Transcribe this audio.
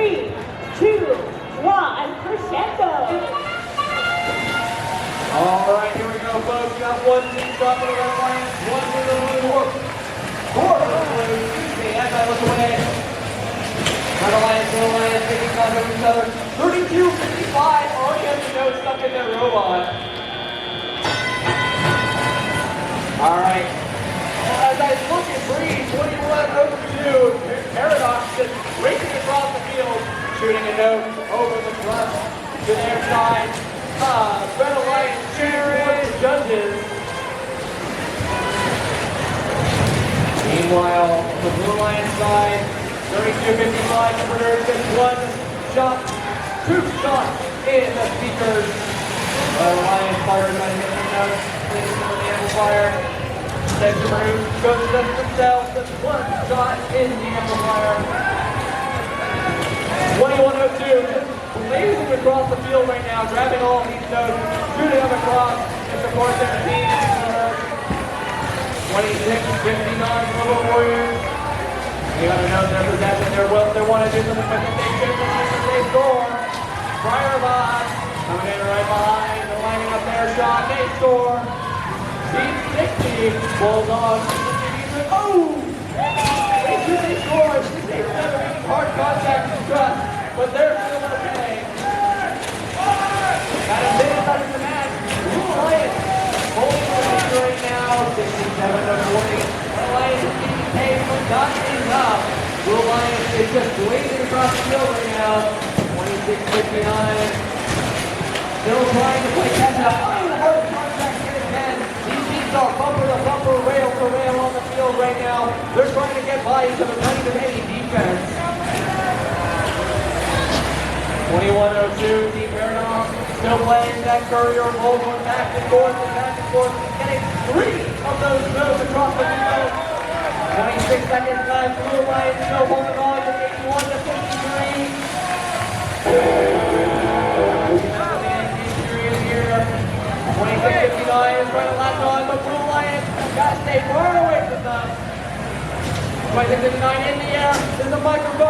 3, 2, 1, crescendo. All right, here we go, folks. We got one team shot for the Red Lions, one for the Blue Wolves. Four for the Blues. The anti-look away. Red Lions, Blue Lions, taking contact with each other. 32-55. Already has the nose stuck in their robot. All right. As I look at Breeze, 21-2, Paradox just racing across the field, shooting a note over the front to their side. Red Alliance cheering judges. Meanwhile, the Blue Lions side, 32-55, SuperNURDs gets one shot, two shots in the speakers. Red Alliance fires by the note, places on the amplifier. Then SuperNURDs goes to themselves, just one shot in the amplifier. 21-02, just blazing across the field right now, grabbing all of these notes, shooting them across to support their team. 26-59 RoboWarriors. They got a note that represents their will. They want to do something with it. They shoot them, they score. Friarbots coming in right behind. They're lining up their shot. They score. Beach 60. Bulldogs. Oh! They shoot, they score. 6-7. Hard contact and trust, but they're still okay. Got a minute left in the match. Blue Lions holding the lead right now. 67-40. Red Lions is getting paid, but not enough. Blue Lions is just blazing across the field right now. 26-59. Still trying to play catch up. Hard contact here again. These teams are bumper to bumper, rail to rail on the field right now. They're trying to get by into the penny defense. 21-02, Team Paradox still playing that courier role, going back and forth, getting three of those notes across the field. 26 seconds left, Blue Lions still holding on to 81-53. Period here. 26-59 is trying to latch on, but Blue Lions got to stay far away from them. 26-59 in the air, there's a microphone.